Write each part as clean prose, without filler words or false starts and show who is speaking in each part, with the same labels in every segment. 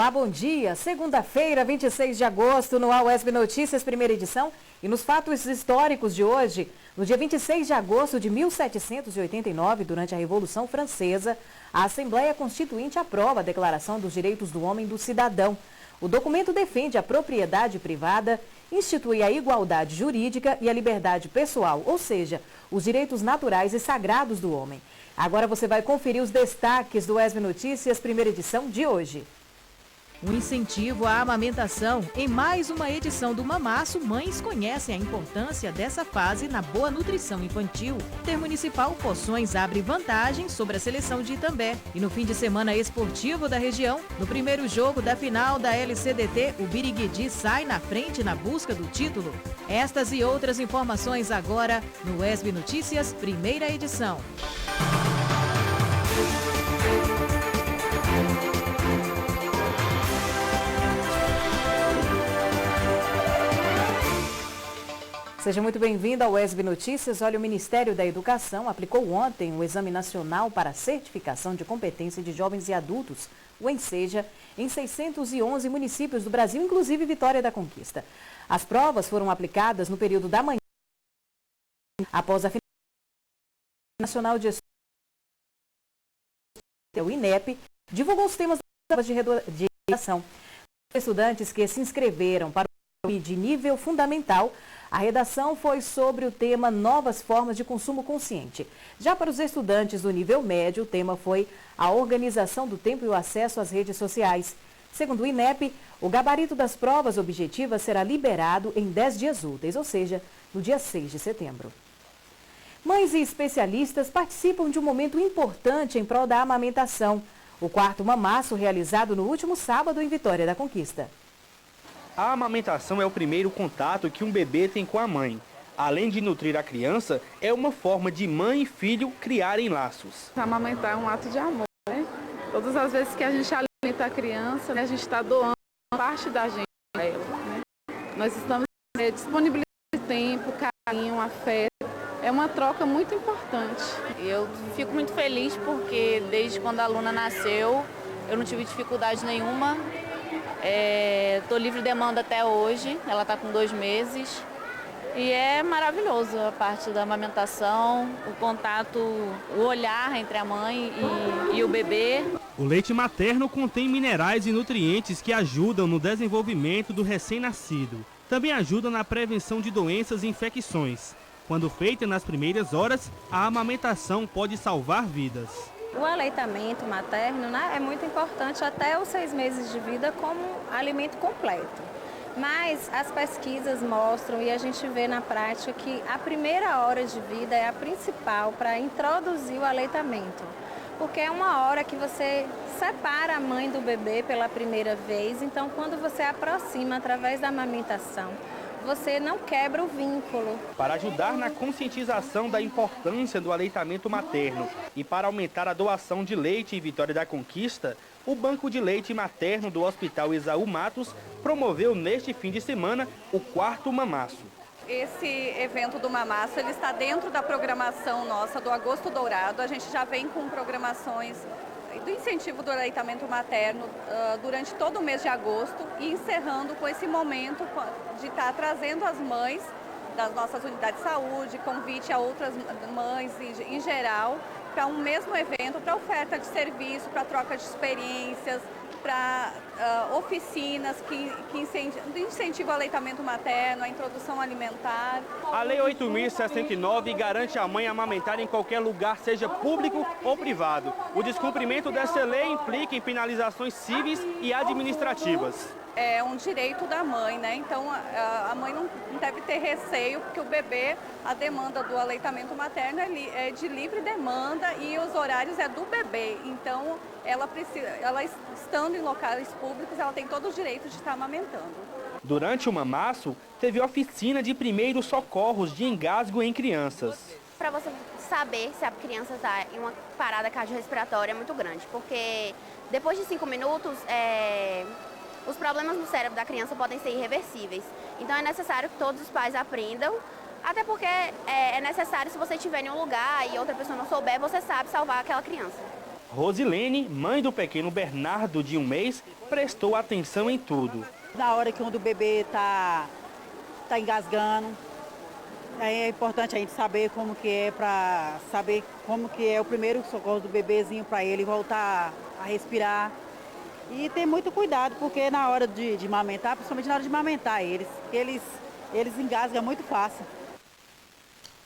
Speaker 1: Olá, bom dia. Segunda-feira, 26 de agosto, no UESB Notícias, primeira edição. E nos fatos históricos de hoje, no dia 26 de agosto de 1789, durante a Revolução Francesa, a Assembleia Constituinte aprova a Declaração dos Direitos do Homem e do Cidadão. O documento defende a propriedade privada, institui a igualdade jurídica e a liberdade pessoal, ou seja, os direitos naturais e sagrados do homem. Agora você vai conferir os destaques do UESB Notícias, primeira edição de hoje. Um incentivo à amamentação. Em mais uma edição do Mamaço, mães conhecem a importância dessa fase na boa nutrição infantil. Intermunicipal Poções abre vantagem sobre a seleção de Itambé. E no fim de semana esportivo da região, no primeiro jogo da final da LCDT, o Biriguidi sai na frente na busca do título. Estas e outras informações agora no UESB Notícias, primeira edição. Seja muito bem-vindo ao UESB Notícias. Olha, o Ministério da Educação aplicou ontem o Exame Nacional para Certificação de Competência de Jovens e Adultos, o ENSEJA, em 611 municípios do Brasil, inclusive Vitória da Conquista. As provas foram aplicadas no período da manhã, após a Nacional de o INEP divulgou os temas das provas de redação. Os estudantes que se inscreveram para o de nível fundamental, a redação foi sobre o tema Novas Formas de Consumo Consciente. Já para os estudantes do nível médio, o tema foi a organização do tempo e o acesso às redes sociais. Segundo o INEP, o gabarito das provas objetivas será liberado em 10 dias úteis, ou seja, no dia 6 de setembro. Mães e especialistas participam de um momento importante em prol da amamentação. O quarto mamaço realizado no último sábado em Vitória da Conquista.
Speaker 2: A amamentação é o primeiro contato que um bebê tem com a mãe. Além de nutrir a criança, é uma forma de mãe e filho criarem laços.
Speaker 3: Amamentar é um ato de amor, né? Todas as vezes que a gente alimenta a criança, né, a gente está doando parte da gente a ela, né? Nós estamos disponibilizando tempo, carinho, afeto. É uma troca muito importante.
Speaker 4: Eu fico muito feliz porque desde quando a Luna nasceu, eu não tive dificuldade nenhuma. Estou livre de demanda até hoje, ela está com 2 meses. E é maravilhoso a parte da amamentação, o contato, o olhar entre a mãe e o bebê.
Speaker 2: O leite materno contém minerais e nutrientes que ajudam no desenvolvimento do recém-nascido. Também ajuda na prevenção de doenças e infecções. Quando feita nas primeiras horas, a amamentação pode salvar vidas.
Speaker 5: O aleitamento materno, né, é muito importante até os 6 meses de vida como alimento completo. Mas as pesquisas mostram e a gente vê na prática que a primeira hora de vida é a principal para introduzir o aleitamento. Porque é uma hora que você separa a mãe do bebê pela primeira vez, então quando você aproxima através da amamentação, você não quebra o vínculo.
Speaker 2: Para ajudar na conscientização da importância do aleitamento materno e para aumentar a doação de leite em Vitória da Conquista, o Banco de Leite Materno do Hospital Esaú Matos promoveu neste fim de semana o quarto mamaço.
Speaker 6: Esse evento do Mamaço, ele está dentro da programação nossa do Agosto Dourado. A gente já vem com programações do incentivo do aleitamento materno durante todo o mês de agosto e encerrando com esse momento de estar trazendo as mães das nossas unidades de saúde, convite a outras mães em geral, para um mesmo evento, para oferta de serviço, para troca de experiências, para oficinas que incentivam o aleitamento materno, a introdução alimentar.
Speaker 2: A Lei 8.069 garante a mãe amamentar em qualquer lugar, seja público ou privado. O descumprimento dessa lei implica em penalizações cíveis e administrativas.
Speaker 6: É um direito da mãe, né? Então a mãe não deve ter receio, porque o bebê, a demanda do aleitamento materno é de livre demanda e os horários é do bebê. Então ela estando em locais públicos, ela tem todo o direito de estar amamentando.
Speaker 2: Durante o mamaço, teve oficina de primeiros socorros de engasgo em crianças.
Speaker 7: Para você saber se a criança está em uma parada cardiorrespiratória é muito grande, porque depois de 5 minutos, os problemas no cérebro da criança podem ser irreversíveis. Então é necessário que todos os pais aprendam, até porque é necessário, se você estiver em um lugar e outra pessoa não souber, você sabe salvar aquela criança.
Speaker 2: Rosilene, mãe do pequeno Bernardo de 1 mês, prestou atenção em tudo.
Speaker 8: Na hora que o bebê tá engasgando, é importante a gente saber como que é, para saber como que é o primeiro socorro do bebezinho para ele voltar a respirar. E ter muito cuidado, porque na hora de amamentar, principalmente na hora de amamentar eles engasgam muito fácil.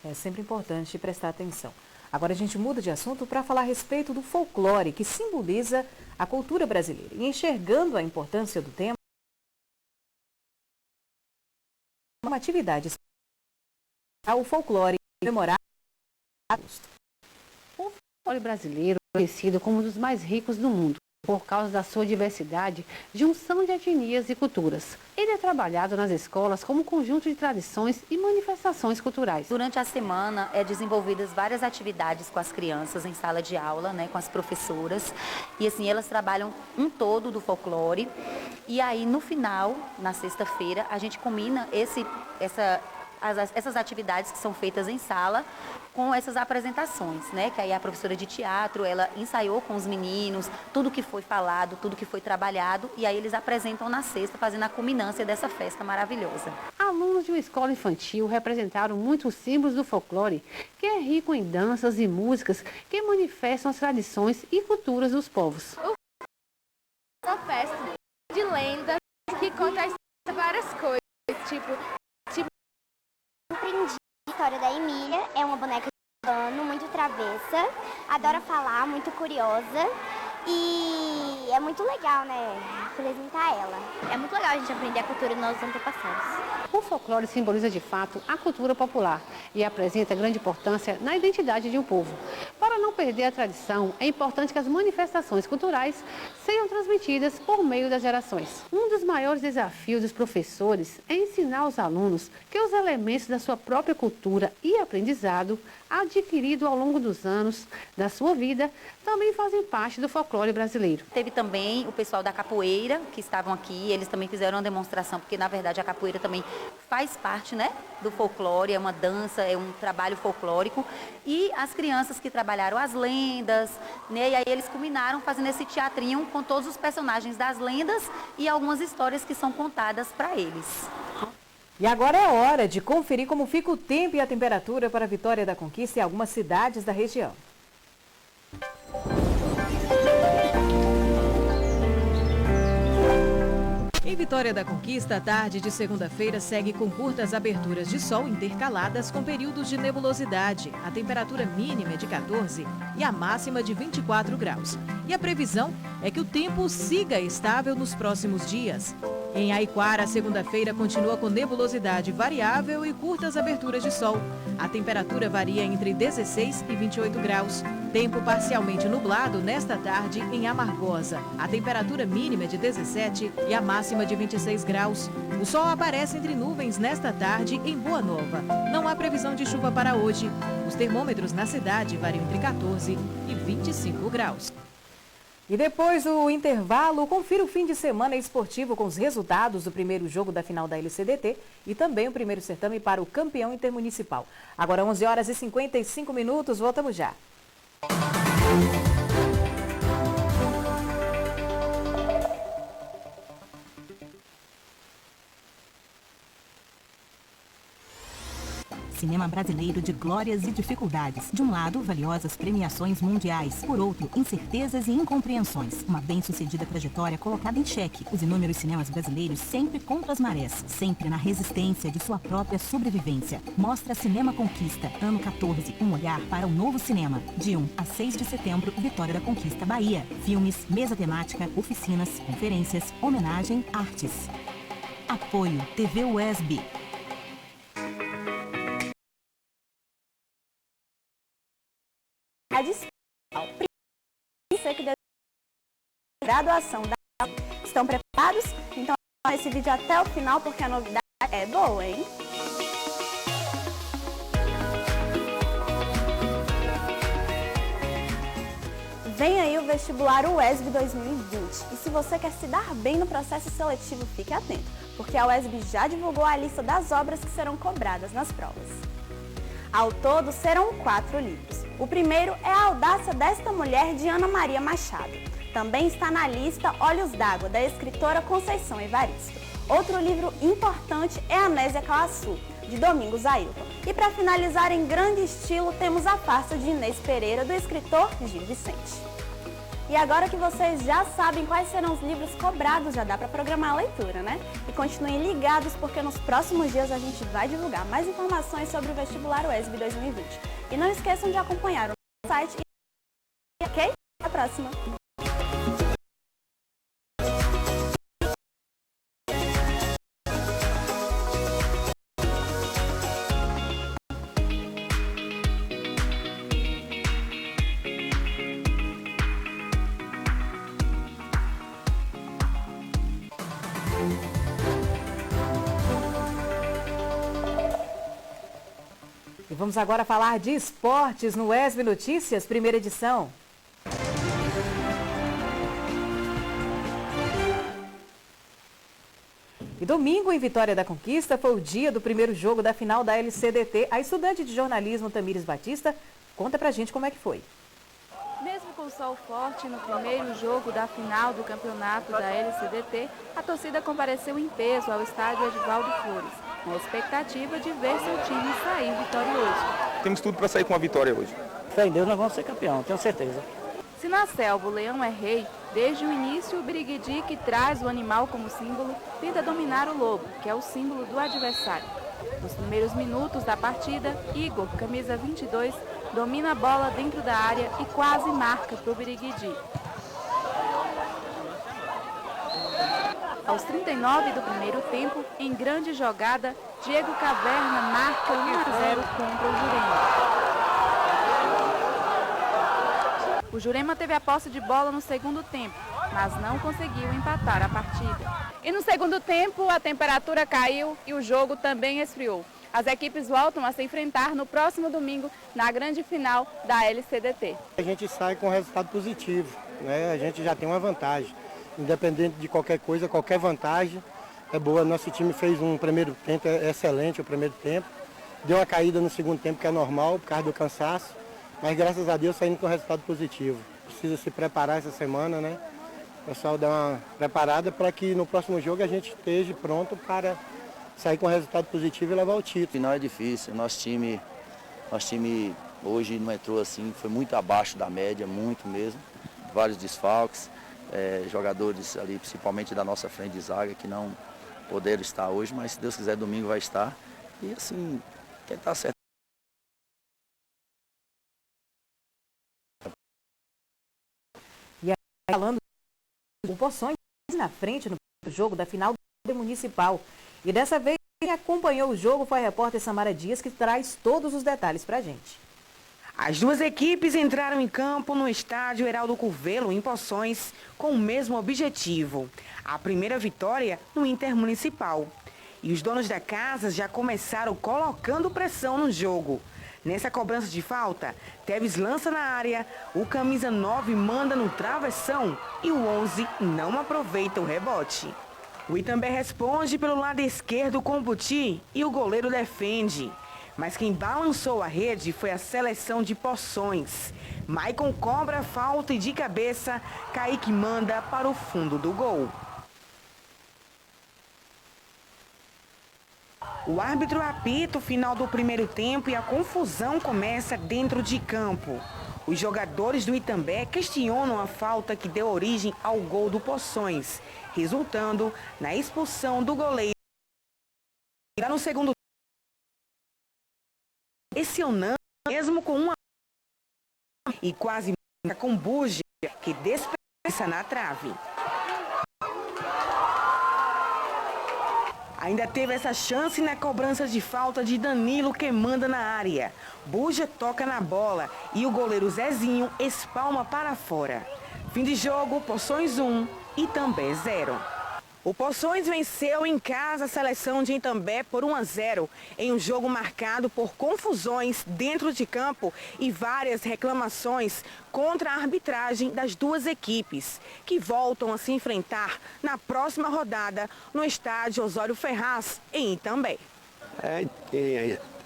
Speaker 1: É sempre importante prestar atenção. Agora a gente muda de assunto para falar a respeito do folclore, que simboliza a cultura brasileira. E enxergando a importância do tema, uma atividade o folclore memorável.
Speaker 9: O folclore brasileiro é conhecido como um dos mais ricos do mundo, por causa da sua diversidade, junção de etnias e culturas. Ele é trabalhado nas escolas como um conjunto de tradições e manifestações culturais.
Speaker 10: Durante a semana é desenvolvidas várias atividades com as crianças em sala de aula, né, com as professoras. E assim, elas trabalham um todo do folclore. E aí, no final, na sexta-feira, a gente combina essas atividades que são feitas em sala com essas apresentações, né? Que aí a professora de teatro, ela ensaiou com os meninos tudo que foi falado, tudo que foi trabalhado, e aí eles apresentam na sexta, fazendo a culminância dessa festa maravilhosa.
Speaker 9: Alunos de uma escola infantil representaram muitos símbolos do folclore, que é rico em danças e músicas que manifestam as tradições e culturas dos povos.
Speaker 11: Uma festa de lendas que conta várias coisas, tipo
Speaker 12: Aprendi a história da Emília, é uma boneca de pano, muito travessa, adora falar, muito curiosa e é muito legal, né, apresentar ela.
Speaker 7: É muito legal a gente aprender a cultura dos nossos antepassados.
Speaker 9: O folclore simboliza de fato a cultura popular e apresenta grande importância na identidade de um povo. Para não perder a tradição, é importante que as manifestações culturais sejam transmitidas por meio das gerações. Um dos maiores desafios dos professores é ensinar aos alunos que os elementos da sua própria cultura e aprendizado, adquirido ao longo dos anos da sua vida, também fazem parte do folclore brasileiro.
Speaker 10: Teve também o pessoal da capoeira, que estavam aqui, eles também fizeram uma demonstração, porque na verdade a capoeira também faz parte, né, do folclore, é uma dança, é um trabalho folclórico. E as crianças que trabalharam as lendas, né, e aí eles culminaram fazendo esse teatrinho com todos os personagens das lendas e algumas histórias que são contadas para eles.
Speaker 1: E agora é hora de conferir como fica o tempo e a temperatura para a Vitória da Conquista em algumas cidades da região. Em Vitória da Conquista, a tarde de segunda-feira segue com curtas aberturas de sol intercaladas com períodos de nebulosidade. A temperatura mínima é de 14 e a máxima de 24 graus. E a previsão é que o tempo siga estável nos próximos dias. Em Aiquara, a segunda-feira continua com nebulosidade variável e curtas aberturas de sol. A temperatura varia entre 16 e 28 graus. Tempo parcialmente nublado nesta tarde em Amargosa. A temperatura mínima é de 17 e a máxima de 26 graus. O sol aparece entre nuvens nesta tarde em Boa Nova. Não há previsão de chuva para hoje. Os termômetros na cidade variam entre 14 e 25 graus. E depois do intervalo, confira o fim de semana esportivo com os resultados do primeiro jogo da final da LCDT e também o primeiro certame para o campeão intermunicipal. Agora 11 horas e 55 minutos, voltamos já.
Speaker 13: Cinema brasileiro de glórias e dificuldades. De um lado, valiosas premiações mundiais. Por outro, incertezas e incompreensões. Uma bem-sucedida trajetória colocada em xeque. Os inúmeros cinemas brasileiros sempre contra as marés. Sempre na resistência de sua própria sobrevivência. Mostra Cinema Conquista, ano 14. Um olhar para o novo cinema. De 1 a 6 de setembro, Vitória da Conquista, Bahia. Filmes, mesa temática, oficinas, conferências, homenagem, artes. Apoio TV UESB.
Speaker 14: Graduação da... Estão preparados? Então, esse vídeo até o final, porque a novidade é boa, hein? Vem aí o vestibular UESB 2020. E se você quer se dar bem no processo seletivo, fique atento, porque a UESB já divulgou a lista das obras que serão cobradas nas provas. Ao todo, serão 4 livros. O primeiro é a audácia desta mulher de Ana Maria Machado. Também está na lista Olhos d'Água, da escritora Conceição Evaristo. Outro livro importante é Anésia Calaçu, de Domingos Ailton. E para finalizar em grande estilo, temos A Farsa de Inês Pereira, do escritor Gil Vicente. E agora que vocês já sabem quais serão os livros cobrados, já dá para programar a leitura, né? E continuem ligados, porque nos próximos dias a gente vai divulgar mais informações sobre o vestibular UESB 2020. E não esqueçam de acompanhar o nosso site. Ok? Até a próxima!
Speaker 1: E vamos agora falar de esportes no UESB Notícias, primeira edição. E domingo, em Vitória da Conquista, foi o dia do primeiro jogo da final da LCDT. A estudante de jornalismo Tamires Batista conta pra gente como é que foi.
Speaker 3: Mesmo com o sol forte no primeiro jogo da final do campeonato da LCDT, a torcida compareceu em peso ao estádio Edivaldo Flores, com a expectativa de ver seu time sair vitorioso.
Speaker 15: Temos tudo para sair com a vitória hoje.
Speaker 16: Fé em Deus, nós vamos ser campeão, tenho certeza.
Speaker 3: Se na selva o leão é rei, desde o início o Birigui, que traz o animal como símbolo, tenta dominar o lobo, que é o símbolo do adversário. Nos primeiros minutos da partida, Igor, camisa 22, domina a bola dentro da área e quase marca para o Birigui. Aos 39 do primeiro tempo, em grande jogada, Diego Caverna marca 1-0 contra o Jurema. O Jurema teve a posse de bola no segundo tempo, mas não conseguiu empatar a partida. E no segundo tempo, a temperatura caiu e o jogo também esfriou. As equipes voltam a se enfrentar no próximo domingo, na grande final da LCDT.
Speaker 17: A gente sai com resultado positivo, né? A gente já tem uma vantagem. Independente de qualquer coisa, qualquer vantagem é boa. Nosso time fez um primeiro tempo excelente, o primeiro tempo. Deu uma caída no segundo tempo, que é normal, por causa do cansaço. Mas graças a Deus saindo com resultado positivo. Precisa se preparar essa semana, né? O pessoal dá uma preparada para que no próximo jogo a gente esteja pronto para sair com resultado positivo e levar o título.
Speaker 18: O final é difícil. Nosso time hoje não entrou assim, foi muito abaixo da média, muito mesmo. Vários desfalques. Jogadores ali, principalmente da nossa frente de zaga, que não poderam estar hoje, mas se Deus quiser, domingo vai estar. E assim, quem está certo.
Speaker 1: E aí, falando o Poções na frente no jogo da final do Municipal. E dessa vez, quem acompanhou o jogo foi a repórter Samara Dias, que traz todos os detalhes pra gente.
Speaker 19: As duas equipes entraram em campo no estádio Heraldo Curvelo, em Poções, com o mesmo objetivo, a primeira vitória no Intermunicipal. E os donos da casa já começaram colocando pressão no jogo. Nessa cobrança de falta, Teves lança na área, o camisa 9 manda no travessão e o 11 não aproveita o rebote. O Itambé responde pelo lado esquerdo com o Buti e o goleiro defende. Mas quem balançou a rede foi a seleção de Poções. Maicon cobra a falta e de cabeça, Kaique manda para o fundo do gol. O árbitro apita o final do primeiro tempo e a confusão começa dentro de campo. Os jogadores do Itambé questionam a falta que deu origem ao gol do Poções, resultando na expulsão do goleiro. Já no segundo tempo, pressionando mesmo com uma e quase marca com Buja, que desperdiça na trave. Ainda teve essa chance na cobrança de falta de Danilo, que manda na área. Buja toca na bola e o goleiro Zezinho espalma para fora. Fim de jogo, Poções 1, Itambé 0. O Poções venceu em casa a seleção de Itambé por 1-0, em um jogo marcado por confusões dentro de campo e várias reclamações contra a arbitragem das duas equipes, que voltam a se enfrentar na próxima rodada no estádio Osório Ferraz, em Itambé.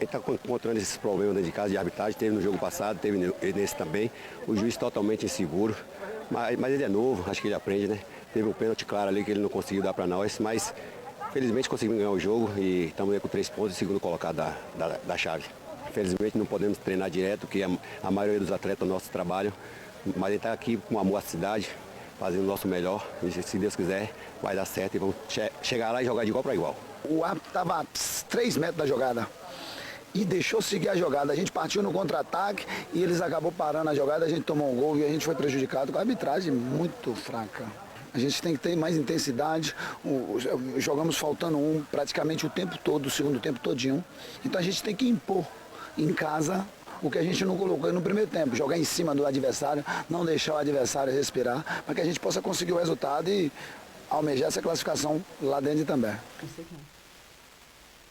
Speaker 20: está encontrando esses problemas dentro de casa de arbitragem, teve no jogo passado, teve nesse também. O juiz totalmente inseguro, mas ele é novo, acho que ele aprende, né? Teve um pênalti claro ali que ele não conseguiu dar para nós, mas felizmente conseguimos ganhar o jogo e estamos aí com 3 pontos e segundo colocado da chave. Infelizmente não podemos treinar direto, porque a maioria dos atletas nossos trabalham, mas ele está aqui com amor à cidade, fazendo o nosso melhor, e se Deus quiser vai dar certo e vamos chegar lá e jogar de igual para igual.
Speaker 21: O árbitro estava a 3 metros da jogada e deixou seguir a jogada. A gente partiu no contra-ataque e eles acabou parando a jogada, a gente tomou um gol e a gente foi prejudicado com a arbitragem muito fraca. A gente tem que ter mais intensidade, jogamos faltando praticamente o tempo todo, o segundo tempo todinho. Então a gente tem que impor em casa o que a gente não colocou no primeiro tempo, jogar em cima do adversário, não deixar o adversário respirar, para que a gente possa conseguir o resultado e almejar essa classificação lá dentro também.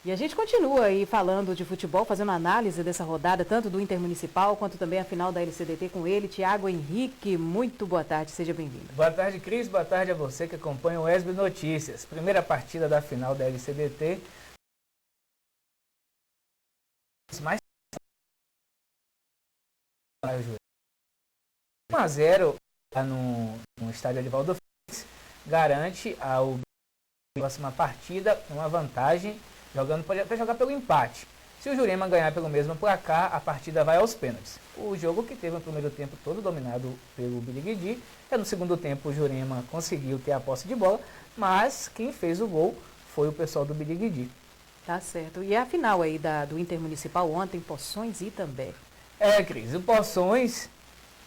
Speaker 1: E a gente continua aí falando de futebol, fazendo análise dessa rodada, tanto do Intermunicipal quanto também a final da LCDT com ele, Tiago Henrique. Muito boa tarde, seja bem-vindo.
Speaker 22: Boa tarde, Cris. Boa tarde a você que acompanha o ESB Notícias. Primeira partida da final da LCDT. Mais 1-0 lá no estádio Edivaldo Félix garante ao próxima partida uma vantagem, pode até jogar pelo empate. Se o Jurema ganhar pelo mesmo placar, a partida vai aos pênaltis. O jogo que teve no primeiro tempo todo dominado pelo Birigui, no segundo tempo o Jurema conseguiu ter a posse de bola, mas quem fez o gol foi o pessoal do Birigui.
Speaker 1: Tá certo. E a final aí do Intermunicipal ontem, Poções e Itambé.
Speaker 22: Cris, o Poções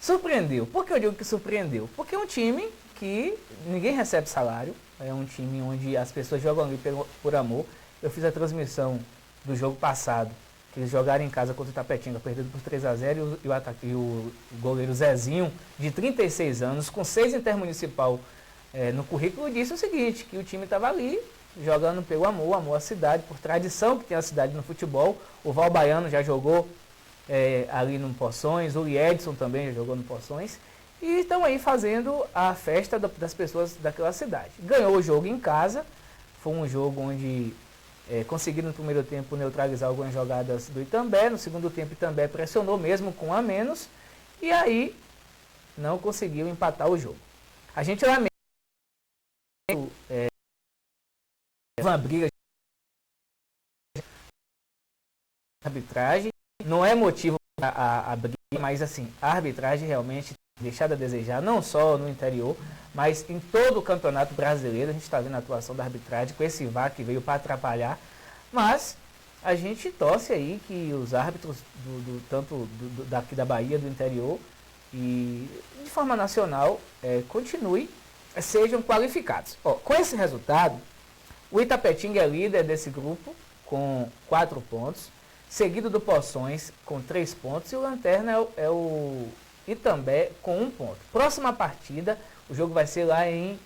Speaker 22: surpreendeu. Por que eu digo que surpreendeu? Porque é um time que ninguém recebe salário, é um time onde as pessoas jogam ali por amor. Eu fiz a transmissão do jogo passado, que eles jogaram em casa contra o Itapetinga, perdido por 3-0, e o goleiro Zezinho, de 36 anos, com 6 Intermunicipal no currículo, disse o seguinte, que o time estava ali, jogando pelo amor à cidade, por tradição que tem a cidade no futebol. O Val Baiano já jogou ali no Poções, o Edson também já jogou no Poções, e estão aí fazendo a festa das pessoas daquela cidade. Ganhou o jogo em casa, foi um jogo onde conseguiram no primeiro tempo neutralizar algumas jogadas do Itambé, no segundo tempo Itambé pressionou mesmo com a menos, e aí não conseguiu empatar o jogo. A gente lamenta uma briga de arbitragem, não é motivo a briga, mas assim, a arbitragem realmente deixada a desejar, não só no interior, mas em todo o campeonato brasileiro. A gente está vendo a atuação da arbitragem com esse VAR que veio para atrapalhar, mas a gente torce aí que os árbitros tanto daqui da Bahia, do interior e de forma nacional sejam qualificados. Com esse resultado, o Itapetinga é líder desse grupo com 4 pontos, seguido do Poções com 3 pontos, e o Lanterna é o Itambé com 1 ponto. Próxima partida, o jogo vai ser lá em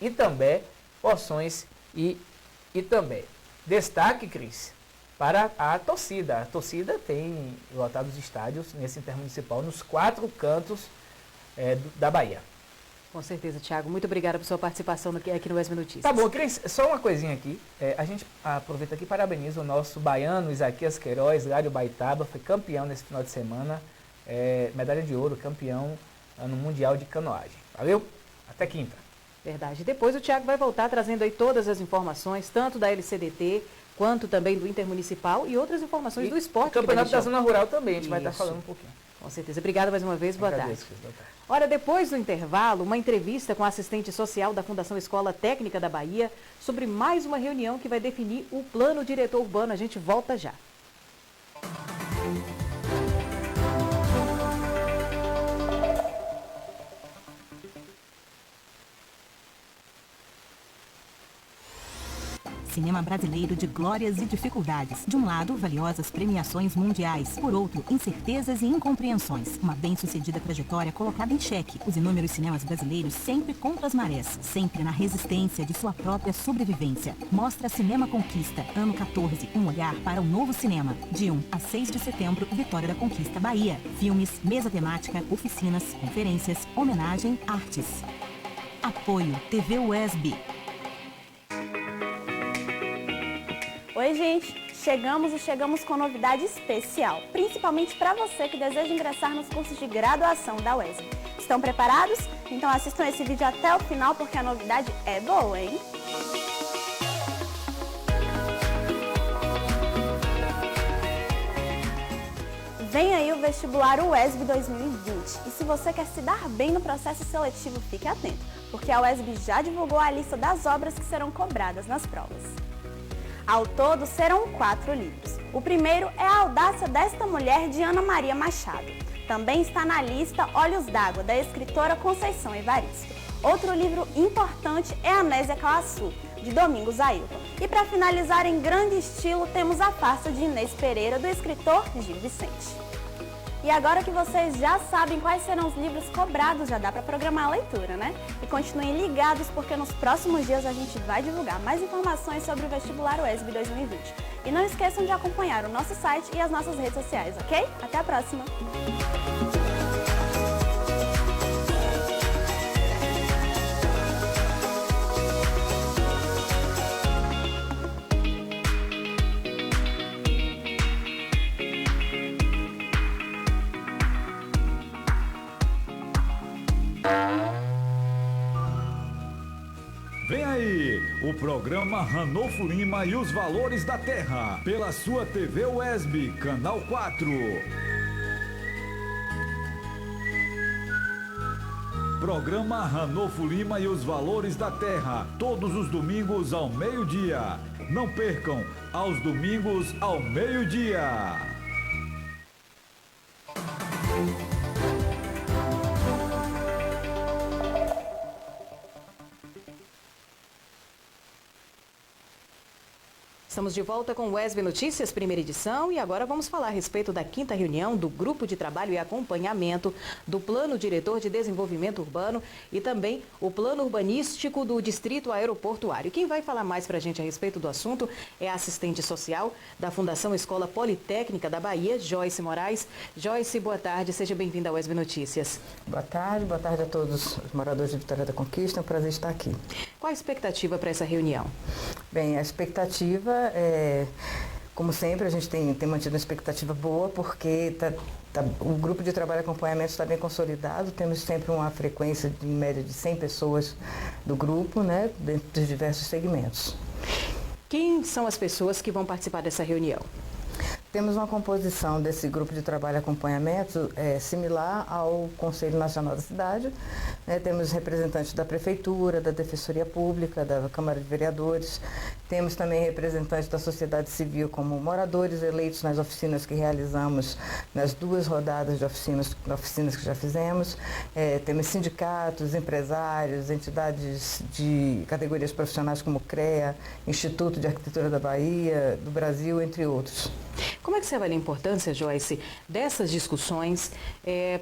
Speaker 22: Itambé, Poções e Itambé. Destaque, Cris, para a torcida. A torcida tem lotado os estádios nesse Intermunicipal nos 4 cantos da Bahia.
Speaker 1: Com certeza, Thiago. Muito obrigada por sua participação aqui no ESB Notícias.
Speaker 22: Tá bom, Cris, só uma coisinha aqui. A gente aproveita aqui e parabeniza o nosso baiano, Isaquias Queiroz, lá de Baitaba, foi campeão nesse final de semana, medalha de ouro, campeão no Mundial de Canoagem. Valeu? Até quinta.
Speaker 1: Verdade. Depois o Thiago vai voltar trazendo aí todas as informações, tanto da LCDT, quanto também do Intermunicipal e outras informações do esporte.
Speaker 22: O Campeonato da Zona Rural também, a gente vai estar falando um pouquinho.
Speaker 1: Com certeza. Obrigada mais uma vez. Boa tarde. Ora, depois do intervalo, uma entrevista com a assistente social da Fundação Escola Técnica da Bahia sobre mais uma reunião que vai definir o plano diretor urbano. A gente volta já.
Speaker 13: Cinema brasileiro de glórias e dificuldades. De um lado, valiosas premiações mundiais. Por outro, incertezas e incompreensões. Uma bem-sucedida trajetória colocada em xeque. Os inúmeros cinemas brasileiros sempre contra as marés. Sempre na resistência de sua própria sobrevivência. Mostra Cinema Conquista, ano 14. Um olhar para o novo cinema. De 1 a 6 de setembro, Vitória da Conquista, Bahia. Filmes, mesa temática, oficinas, conferências, homenagem, artes. Apoio TV UESB.
Speaker 14: Oi, gente! chegamos com novidade especial, principalmente para você que deseja ingressar nos cursos de graduação da UESB. Estão preparados? Então assistam esse vídeo até o final porque a novidade é boa, hein? Vem aí o vestibular UESB 2020 e se você quer se dar bem no processo seletivo, fique atento, porque a UESB já divulgou a lista das obras que serão cobradas nas provas. Ao todo, serão 4 livros. O primeiro é A Audácia desta Mulher, de Ana Maria Machado. Também está na lista Olhos d'Água, da escritora Conceição Evaristo. Outro livro importante é Anésia Calaçu, de Domingos Ailton. E para finalizar em grande estilo, temos A Farsa de Inês Pereira, do escritor Gil Vicente. E agora que vocês já sabem quais serão os livros cobrados, já dá para programar a leitura, né? E continuem ligados porque nos próximos dias a gente vai divulgar mais informações sobre o vestibular UESB 2020. E não esqueçam de acompanhar o nosso site e as nossas redes sociais, ok? Até a próxima!
Speaker 4: Vem aí, o programa Ranolfo Lima e os Valores da Terra, pela sua TV UESB, Canal 4. Programa Ranolfo Lima e os Valores da Terra, todos os domingos ao meio-dia. Não percam, aos domingos ao meio-dia.
Speaker 1: Estamos de volta com o UESB Notícias, primeira edição, e agora vamos falar a respeito da 5ª reunião do Grupo de Trabalho e Acompanhamento do Plano Diretor de Desenvolvimento Urbano e também o Plano Urbanístico do Distrito Aeroportuário. Quem vai falar mais para a gente a respeito do assunto é a assistente social da Fundação Escola Politécnica da Bahia, Joyce Moraes. Joyce, boa tarde, seja bem-vinda ao UESB Notícias.
Speaker 5: Boa tarde a todos os moradores de Vitória da Conquista, é um prazer estar aqui.
Speaker 1: Qual a expectativa para essa reunião?
Speaker 5: Bem, a expectativa como sempre, a gente tem mantido uma expectativa boa, porque o grupo de trabalho e acompanhamento está bem consolidado, temos sempre uma frequência de média de 100 pessoas do grupo, né, dentro dos diversos segmentos.
Speaker 1: Quem são as pessoas que vão participar dessa reunião?
Speaker 5: Temos uma composição desse grupo de trabalho e acompanhamento similar ao Conselho Nacional da Cidade. Né? Temos representantes da Prefeitura, da Defensoria Pública, da Câmara de Vereadores. Temos também representantes da sociedade civil, como moradores eleitos nas oficinas que realizamos, nas 2 rodadas de oficinas que já fizemos. Temos sindicatos, empresários, entidades de categorias profissionais como CREA, Instituto de Arquitetura da Bahia, do Brasil, entre outros.
Speaker 1: Como é que você avalia a importância, Joyce, dessas discussões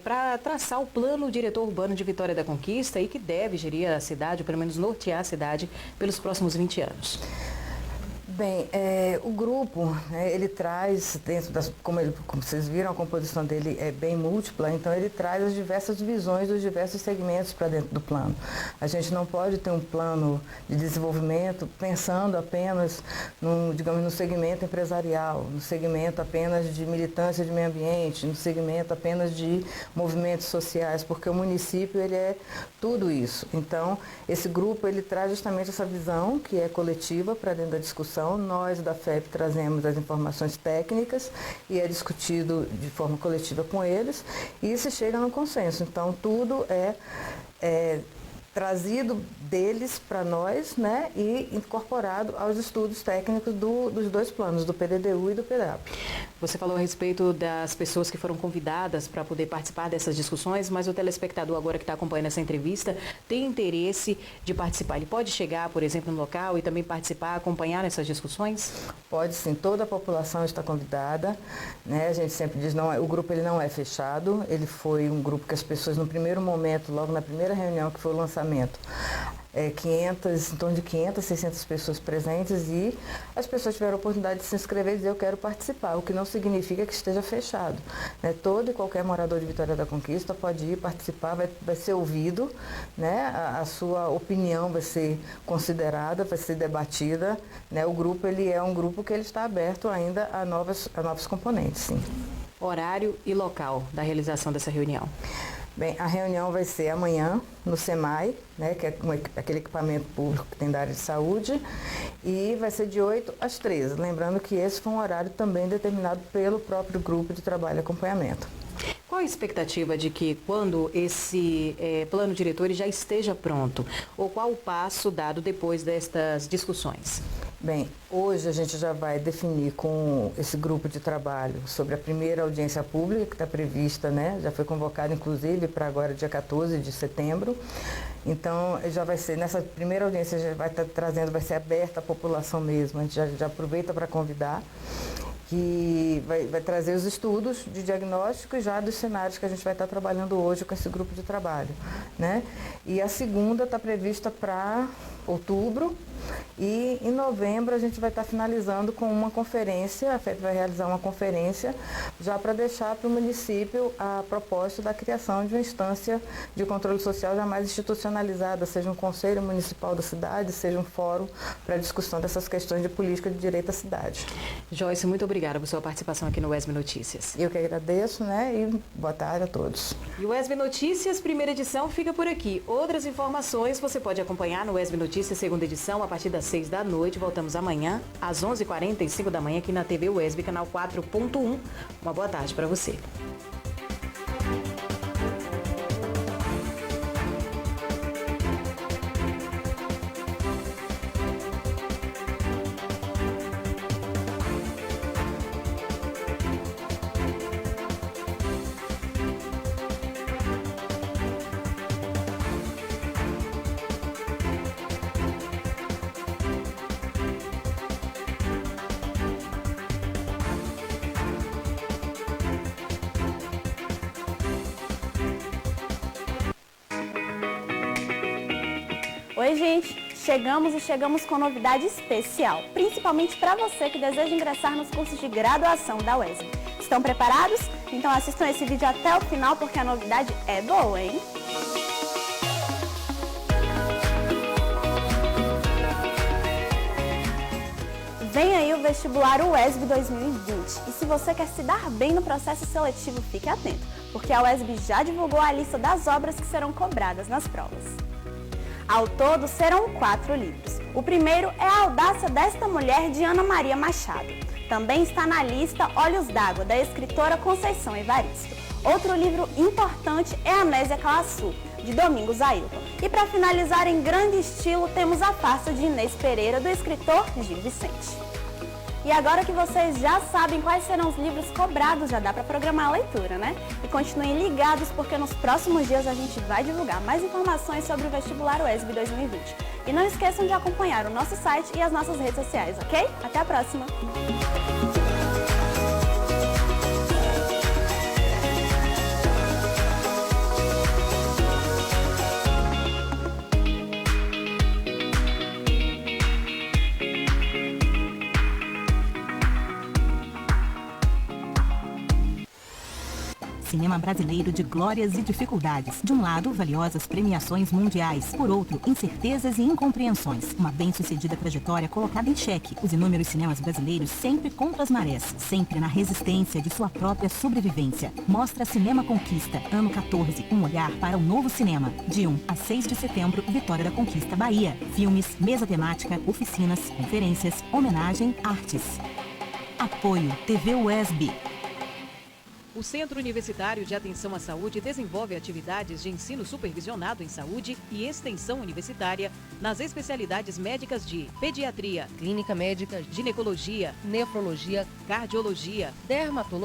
Speaker 1: para traçar o plano diretor urbano de Vitória da Conquista e que deve gerir a cidade, ou pelo menos nortear a cidade, pelos próximos 20 anos?
Speaker 5: Bem, o grupo, ele traz, como vocês viram, a composição dele é bem múltipla, então ele traz as diversas visões dos diversos segmentos para dentro do plano. A gente não pode ter um plano de desenvolvimento pensando apenas no segmento empresarial, no segmento apenas de militância de meio ambiente, no segmento apenas de movimentos sociais, porque o município, ele é tudo isso. Então, esse grupo, ele traz justamente essa visão que é coletiva para dentro da discussão. Nós da FEP trazemos as informações técnicas e é discutido de forma coletiva com eles e se chega no consenso. Então, tudo é trazido deles para nós, né, e incorporado aos estudos técnicos dos 2 planos, do PDDU e do PDAP.
Speaker 1: Você falou a respeito das pessoas que foram convidadas para poder participar dessas discussões, mas o telespectador agora que está acompanhando essa entrevista tem interesse de participar. Ele pode chegar, por exemplo, no local e também participar, acompanhar essas discussões?
Speaker 5: Pode sim, toda a população está convidada, né? A gente sempre diz, o grupo ele não é fechado, ele foi um grupo que as pessoas no primeiro momento, logo na primeira reunião que foi o lançamento, em torno de 500, 600 pessoas presentes, e as pessoas tiveram a oportunidade de se inscrever e dizer eu quero participar, o que não significa que esteja fechado. Né? Todo e qualquer morador de Vitória da Conquista pode ir participar, vai ser ouvido, né? A sua opinião vai ser considerada, vai ser debatida. Né? O grupo ele é um grupo que ele está aberto ainda a novos componentes, sim.
Speaker 1: Horário e local da realização dessa reunião?
Speaker 5: Bem, a reunião vai ser amanhã no SEMAI, né, que é aquele equipamento público que tem da área de saúde, e vai ser de 8 às 13. Lembrando que esse foi um horário também determinado pelo próprio grupo de trabalho e acompanhamento.
Speaker 1: Qual a expectativa de que quando esse plano diretor já esteja pronto? Ou qual o passo dado depois destas discussões?
Speaker 5: Bem, hoje a gente já vai definir com esse grupo de trabalho sobre a primeira audiência pública que está prevista, né? Já foi convocada inclusive para agora dia 14 de setembro. Então já vai ser, nessa primeira audiência já vai estar trazendo, vai ser aberta à população mesmo, a gente já aproveita para convidar, que vai trazer os estudos de diagnóstico e já dos cenários que a gente vai estar trabalhando hoje com esse grupo de trabalho. Né? E a segunda está prevista para outubro, e em novembro a gente vai estar finalizando com uma conferência, a FEP vai realizar uma conferência já para deixar para o município a proposta da criação de uma instância de controle social já mais institucionalizada, seja um conselho municipal da cidade, seja um fórum para discussão dessas questões de política de direito à cidade.
Speaker 1: Joyce, muito obrigada por sua participação aqui no UESB Notícias.
Speaker 5: Eu que agradeço, né, e boa tarde a todos.
Speaker 1: E o UESB Notícias, primeira edição, fica por aqui. Outras informações você pode acompanhar no UESB Notícias, segunda edição, a partir das 6 da noite. Voltamos amanhã, às 11h45 da manhã, aqui na TV UESB, canal 4.1. Uma boa tarde para você.
Speaker 14: Oi, gente! Chegamos com novidade especial, principalmente para você que deseja ingressar nos cursos de graduação da UESB. Estão preparados? Então assistam esse vídeo até o final porque a novidade é boa, hein? Vem aí o vestibular UESB 2020 e se você quer se dar bem no processo seletivo, fique atento, porque a UESB já divulgou a lista das obras que serão cobradas nas provas. Ao todo, serão 4 livros. O primeiro é A Audácia desta Mulher, de Ana Maria Machado. Também está na lista Olhos d'Água, da escritora Conceição Evaristo. Outro livro importante é Anésia Calaçu, de Domingos Ailton. E para finalizar em grande estilo, temos A Farsa, de Inês Pereira, do escritor Gil Vicente. E agora que vocês já sabem quais serão os livros cobrados, já dá para programar a leitura, né? E continuem ligados porque nos próximos dias a gente vai divulgar mais informações sobre o vestibular UESB 2020. E não esqueçam de acompanhar o nosso site e as nossas redes sociais, ok? Até a próxima!
Speaker 13: Cinema brasileiro de glórias e dificuldades. De um lado, valiosas premiações mundiais. Por outro, incertezas e incompreensões. Uma bem-sucedida trajetória colocada em xeque. Os inúmeros cinemas brasileiros sempre contra as marés. Sempre na resistência de sua própria sobrevivência. Mostra Cinema Conquista, ano 14. Um olhar para o novo cinema. De 1 a 6 de setembro, Vitória da Conquista, Bahia. Filmes, mesa temática, oficinas, conferências, homenagem, artes. Apoio TV UESB.
Speaker 1: O Centro Universitário de Atenção à Saúde desenvolve atividades de ensino supervisionado em saúde e extensão universitária nas especialidades médicas de pediatria, clínica médica, ginecologia, nefrologia, cardiologia, dermatologia,